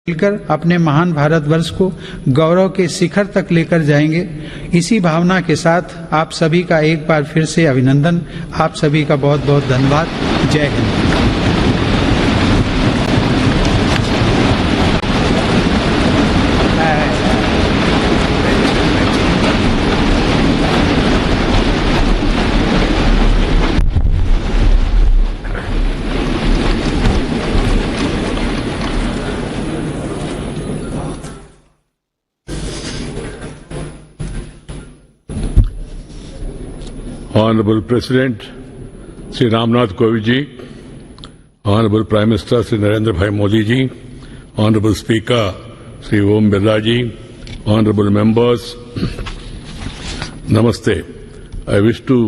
मिलकर अपने महान भारतवर्ष को गौरव के शिखर तक लेकर जाएंगे। इसी भावना के साथ आप सभी का एक बार फिर से अभिनंदन। आप सभी का बहुत बहुत धन्यवाद। जय Hind. Honorable President Sri Ramnath Kovind ji, Honorable Prime Minister Sri Narendra Bhai Modi ji, Honorable Speaker Sri Om Birla ji, Honorable Members, Namaste. I wish to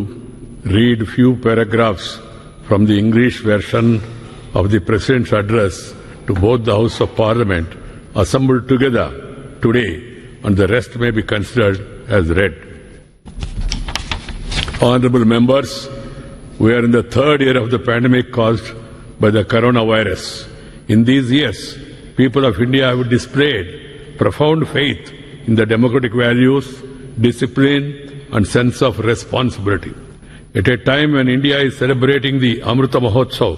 read few paragraphs from the English version of the President's address to both the House of Parliament assembled together today, and the rest may be considered as read. Honorable members, we are in the third year of the pandemic caused by the coronavirus. In these years, people of India have displayed profound faith in the democratic values, discipline and sense of responsibility. At a time when India is celebrating the Amrita Mahotsav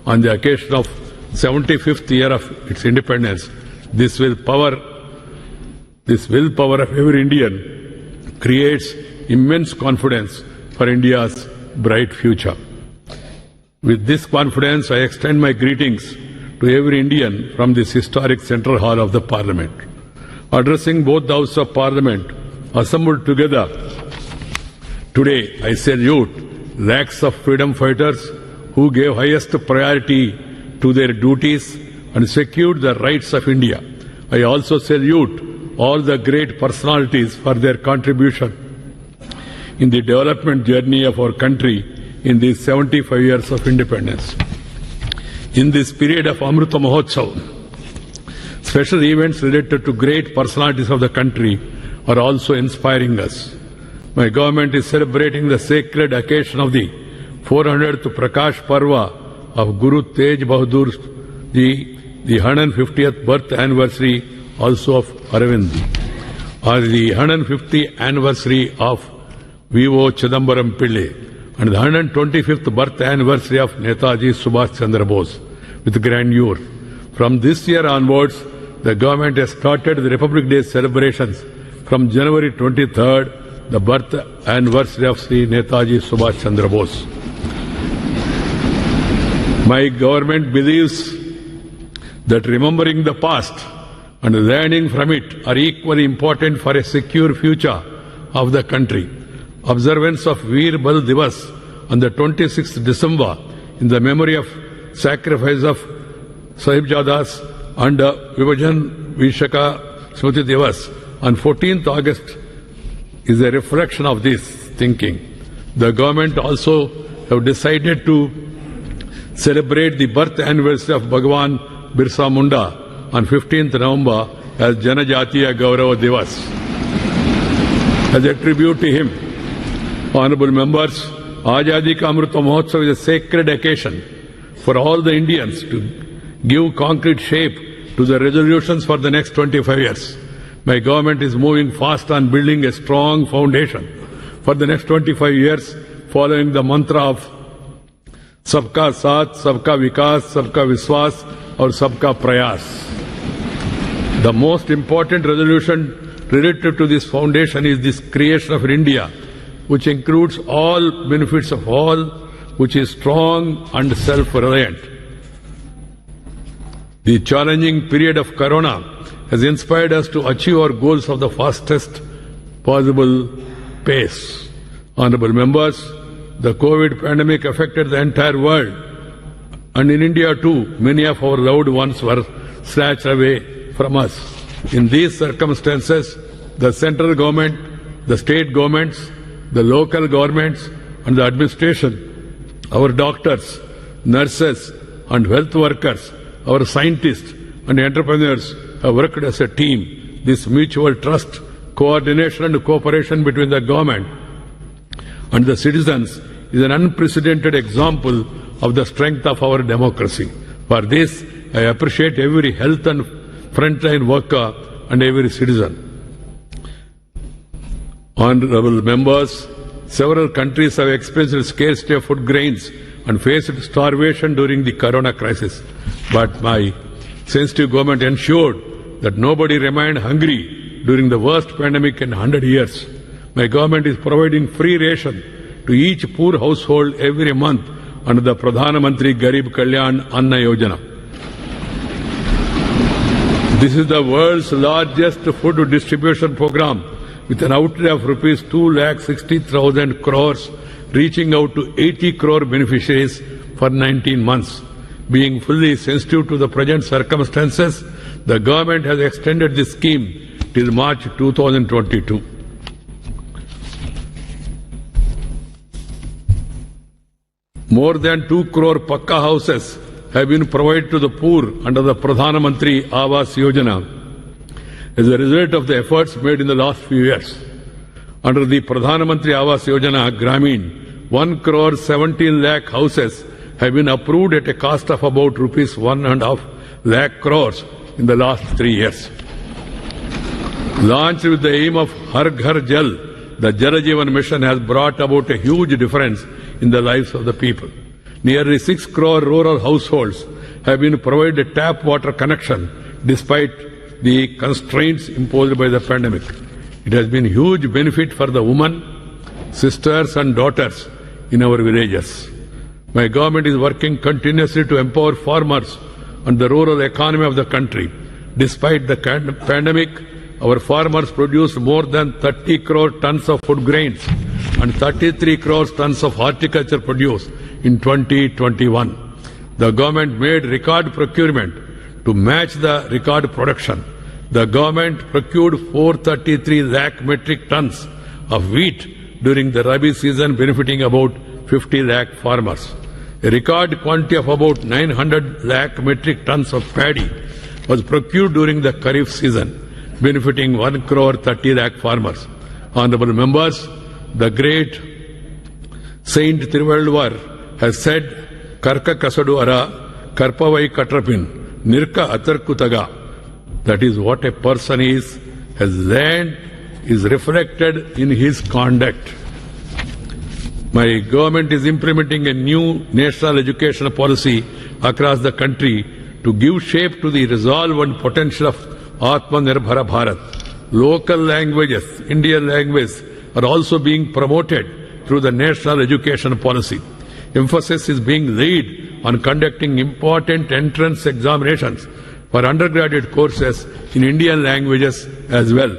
on the occasion of 75th year of its independence, this willpower of every Indian creates immense confidence for India's bright future. With this confidence, I extend my greetings to every Indian from this historic Central Hall of the Parliament. Addressing both the House of Parliament assembled together today, I salute lakhs of freedom fighters who gave highest priority to their duties and secured the rights of India. I also salute all the great personalities for their contribution in the development journey of our country in these 75 years of independence. In this period of Amrita Mahotsav, special events related to great personalities of the country are also inspiring us. My government is celebrating the sacred occasion of the 400th Prakash Parva of Guru Tej Bahadur Ji, the 150th birth anniversary also of Arvind, or the 150th anniversary of V.O. Chidambaram Pillai, and the 125th birth anniversary of Netaji Subhash Chandra Bose with grandeur. From this year onwards, the government has started the Republic Day celebrations from January 23rd, the birth anniversary of Sri Netaji Subhash Chandra Bose. My government believes that remembering the past and learning from it are equally important for a secure future of the country. Observance of Veer Bal Divas on the 26th December in the memory of sacrifice of Sahibjadas and Vibhajan Vishaka Smriti Divas on 14th August is a reflection of this thinking. The government also have decided to celebrate the birth anniversary of Bhagwan Birsa Munda on 15th November as Janajatiya Gaurava Divas. As a tribute to him, honorable members, Azadi Ka Amrita Mahotsav is a sacred occasion for all the Indians to give concrete shape to the resolutions for the next 25 years. My government is moving fast on building a strong foundation for the next 25 years, following the mantra of Sabka Saath, Sabka Vikas, Sabka Viswas, or Sabka Prayas. The most important resolution related to this foundation is this creation of India, which includes all benefits of all, which is strong and self-reliant. The challenging period of Corona has inspired us to achieve our goals of the fastest possible pace. Honorable members, the COVID pandemic affected the entire world, and in India too, many of our loved ones were snatched away from us. In these circumstances, the central government, the state governments, the local governments and the administration, our doctors, nurses and health workers, our scientists and entrepreneurs have worked as a team. This mutual trust, coordination and cooperation between the government and the citizens is an unprecedented example of the strength of our democracy. For this, I appreciate every health and frontline worker and every citizen. Honorable members, several countries have experienced scarcity of food grains and faced starvation during the corona crisis. But my sensitive government ensured that nobody remained hungry during the worst pandemic in 100 years. My government is providing free ration to each poor household every month under the Pradhan Mantri Garib Kalyan Anna Yojana. This is the world's largest food distribution program with an outlay of rupees 2,60,000 crores, reaching out to 80 crore beneficiaries for 19 months. Being fully sensitive to the present circumstances, the government has extended this scheme till March 2022. More than 2 crore Pakka houses have been provided to the poor under the Pradhan Mantri Awas Yojana as a result of the efforts made in the last few years. Under the Pradhan Mantri Awas Yojana, Gramin, 1 crore 17 lakh houses have been approved at a cost of about rupees 1.5 lakh crores in the last 3 years. Launched with the aim of Har Ghar Jal, the Jal Jeevan mission has brought about a huge difference in the lives of the people. Nearly 6 crore rural households have been provided a tap water connection despite the constraints imposed by the pandemic. It has been a huge benefit for the women, sisters and daughters in our villages. My government is working continuously to empower farmers and the rural economy of the country. Despite the pandemic, our farmers produced more than 30 crore tons of food grains and 33 crore tons of horticulture produce in 2021. The government made record procurement to match the record production. The government procured 433 lakh metric tons of wheat during the Rabi season, benefiting about 50 lakh farmers. A record quantity of about 900 lakh metric tons of paddy was procured during the Kharif season, benefiting 1 crore 30 lakh farmers. Honorable members, the great Saint Thiruvalluvar has said, Karka Kasadu Ara, Karpavai Katrapin, Nirka Atarkutaga. That is what a person is, has learned, is reflected in his conduct. My government is implementing a new national education policy across the country to give shape to the resolve and potential of Atmanirbhar Bharat. Local languages, Indian language, are also being promoted through the national education policy. Emphasis is being laid on conducting important entrance examinations for undergraduate courses in Indian languages as well.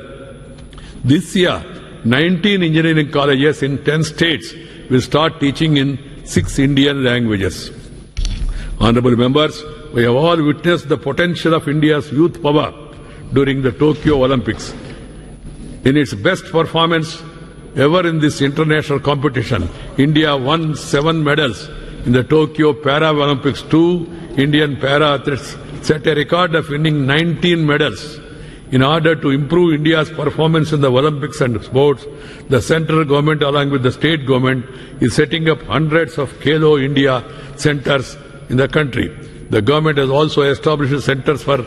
This year, 19 engineering colleges in 10 states will start teaching in 6 Indian languages. Honorable members, we have all witnessed the potential of India's youth power during the Tokyo Olympics. In its best performance ever in this international competition, India won 7 medals in the Tokyo Paralympics. 2 Indian para-athletes set a record of winning 19 medals. In order to improve India's performance in the Olympics and sports, the central government along with the state government is setting up hundreds of Khelo India centers in the country. The government has also established centers for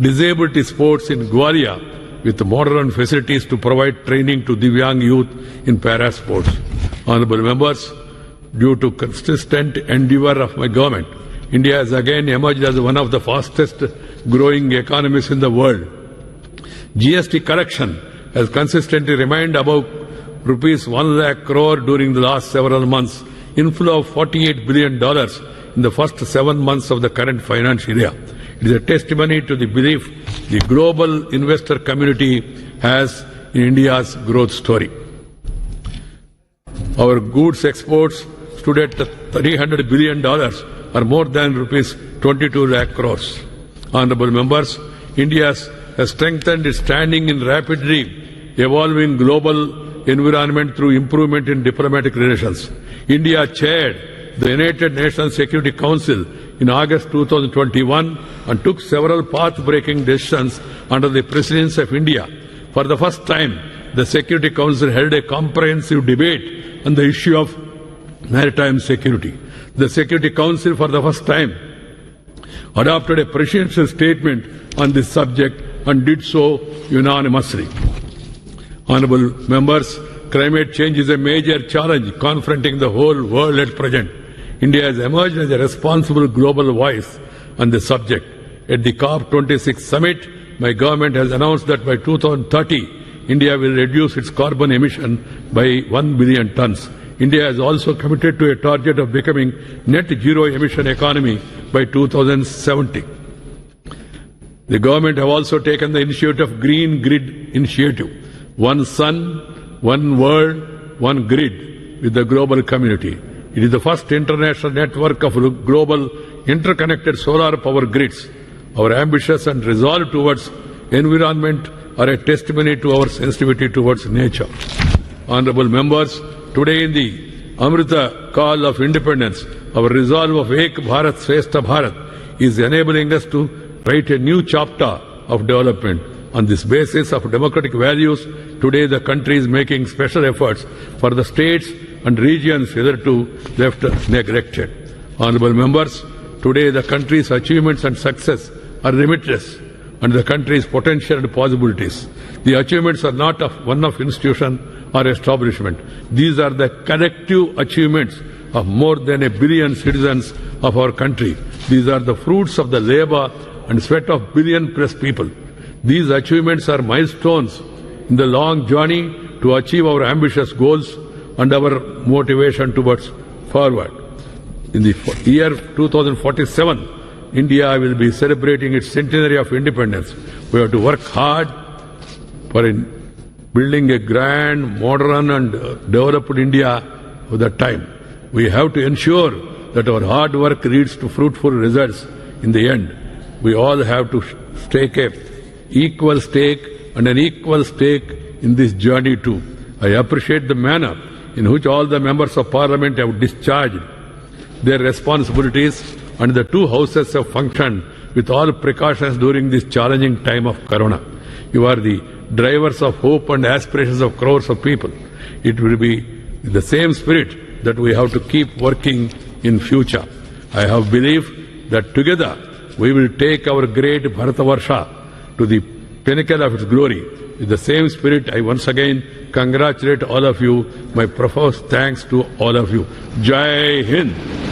disability sports in Gwalior with modern facilities to provide training to Divyang youth in para sports. Honorable members, due to consistent endeavor of my government, India has again emerged as one of the fastest growing economies in the world. GST collection has consistently remained above rupees 1 lakh crore during the last several months, inflow of $48 billion in the first 7 months of the current financial year. It is a testimony to the belief the global investor community has in India's growth story. Our goods exports stood at $300 billion, or more than rupees 22 lakh crores. Honorable members, India has strengthened its standing in rapidly evolving global environment through improvement in diplomatic relations. India chaired the United Nations Security Council in August 2021 and took several path-breaking decisions under the presidency of India. For the first time, the Security Council held a comprehensive debate on the issue of maritime security. The Security Council, for the first time, adopted a presidential statement on this subject and did so unanimously. Honorable members, climate change is a major challenge confronting the whole world at present. India has emerged as a responsible global voice on the subject. At the COP26 summit, my government has announced that by 2030, India will reduce its carbon emission by 1 billion tons. India has also committed to a target of becoming net zero emission economy by 2070. The government have also taken the initiative of Green Grid Initiative. One sun, one world, one grid with the global community. It is the first international network of global interconnected solar power grids. Our ambitions and resolve towards environment are a testimony to our sensitivity towards nature. Honorable members, today in the Amrita call of independence, our resolve of Ek Bharat Shrestha Bharat is enabling us to write a new chapter of development. On this basis of democratic values, today the country is making special efforts for the states and regions hitherto left neglected. Honorable members, today the country's achievements and success are limitless, and the country's potential and possibilities. The achievements are not of one of institution or establishment. These are the collective achievements of more than 1 billion citizens of our country. These are the fruits of the labor and sweat of billion plus people. These achievements are milestones in the long journey to achieve our ambitious goals and our motivation towards forward. In the year 2047, India will be celebrating its centenary of independence. We have to work hard for building a grand, modern and developed India for that time. We have to ensure that our hard work leads to fruitful results in the end. We all have to take an equal stake in this journey too. I appreciate the manner in which all the members of parliament have discharged their responsibilities and the two houses have functioned with all precautions during this challenging time of Corona. You are the drivers of hope and aspirations of crores of people. It will be in the same spirit that we have to keep working in future. I have belief that together we will take our great Bharatavarsha to the pinnacle of its glory. In the same spirit, I once again congratulate all of you. My profuse thanks to all of you. Jai Hind.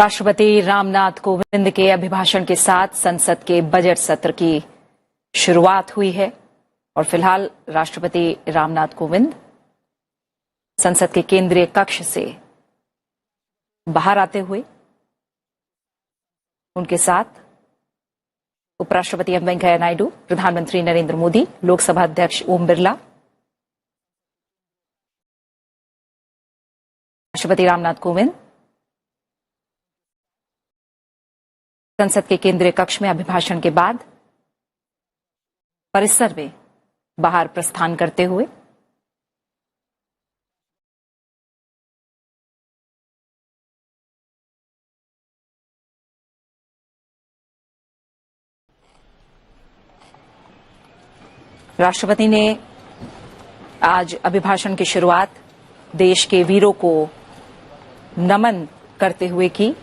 राष्ट्रपति रामनाथ कोविंद के अभिभाषण के साथ संसद के budget सत्र की शुरुआत हुई है और फिलहाल राष्ट्रपति रामनाथ कोविंद संसद के केंद्रीय कक्ष से बाहर आते हुए उनके साथ उपराष्ट्रपति एम वेंकैया नायडू, प्रधानमंत्री नरेंद्र मोदी, लोकसभा अध्यक्ष ओम बिरला, राष्ट्रपति रामनाथ कोविंद संसद के केंद्रीय कक्ष में अभिभाषण के बाद परिसर में बाहर प्रस्थान करते हुए राष्ट्रपति ने आज अभिभाषण की शुरुआत देश के वीरों को नमन करते हुए की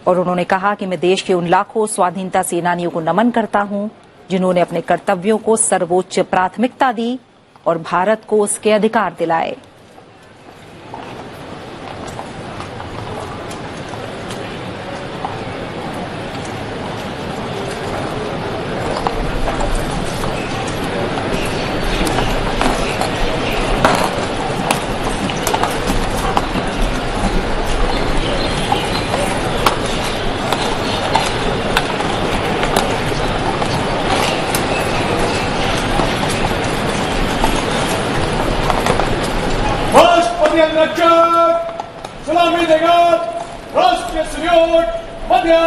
और उन्होंने कहा कि मैं देश के उन लाखों स्वाधीनता सेनानियों को नमन करता हूं जिन्होंने अपने कर्तव्यों को सर्वोच्च प्राथमिकता दी और भारत को उसके अधिकार दिलाए। रक्षक सलामी देगा राष्ट्रीय सल्यूट मध्य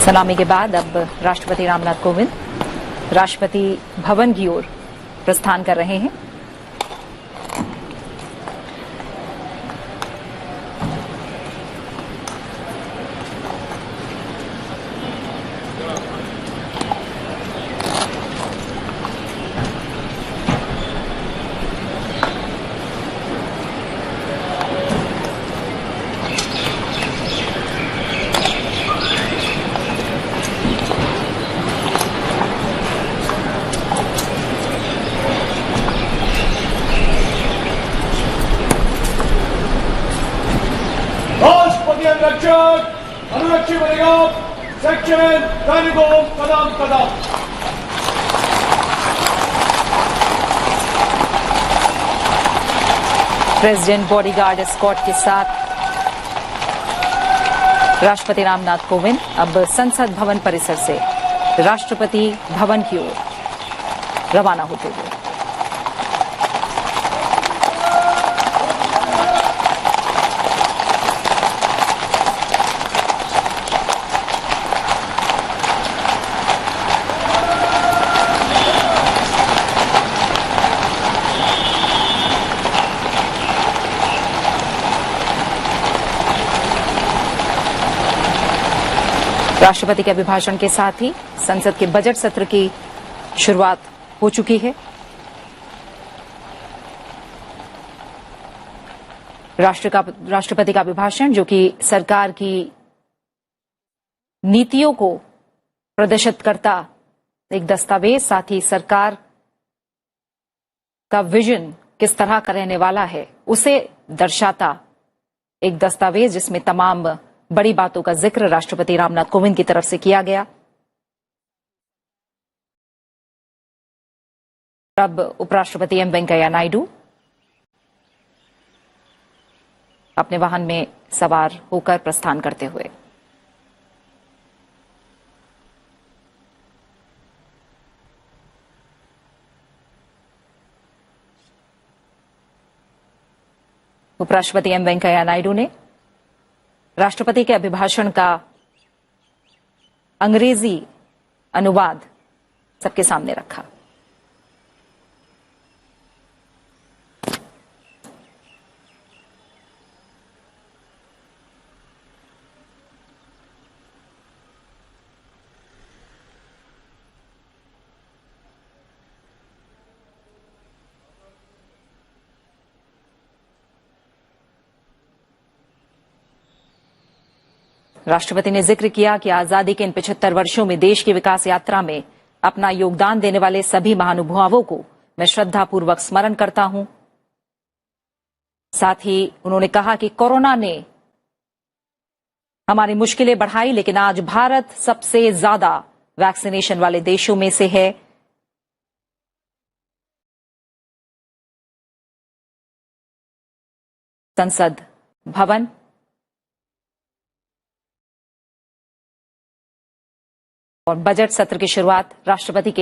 सलामी के बाद अब राष्ट्रपति रामनाथ कोविंद राष्ट्रपति भवन की ओर प्रस्थान कर रहे हैं। रक्षक अनुरक्षी बनेगा सेक्शन सैनिकों कदम कदम। प्रेसिडेंट बॉडीगार्ड एस्कॉर्ट के साथ राष्ट्रपति रामनाथ कोविंद अब संसद भवन परिसर से राष्ट्रपति भवन की ओर रवाना होते हुए राष्ट्रपति के अभिभाषण के साथ ही संसद के बजट सत्र की शुरुआत हो चुकी है। राष्ट्रपति का अभिभाषण जो कि सरकार की नीतियों को प्रदर्शित करता एक दस्तावेज, साथ ही सरकार का विजन किस तरह का रहने वाला है उसे दर्शाता एक दस्तावेज जिसमें तमाम बड़ी बातों का जिक्र राष्ट्रपति रामनाथ कोविंद की तरफ से किया गया। अब उपराष्ट्रपति एम वेंकैया नायडू अपने वाहन में सवार होकर प्रस्थान करते हुए उपराष्ट्रपति एम वेंकैया नायडू ने राष्ट्रपति के अभिभाषण का अंग्रेजी अनुवाद सबके सामने रखा। राष्ट्रपति ने जिक्र किया कि आजादी के इन 75 वर्षों में देश की विकास यात्रा में अपना योगदान देने वाले सभी महानुभावों को मैं श्रद्धापूर्वक स्मरण करता हूं। साथ ही उन्होंने कहा कि कोरोना ने हमारी मुश्किलें बढ़ाई, लेकिन आज भारत सबसे ज्यादा वैक्सीनेशन वाले देशों में से है। संसद भवन और बजट सत्र की शुरुआत राष्ट्रपति के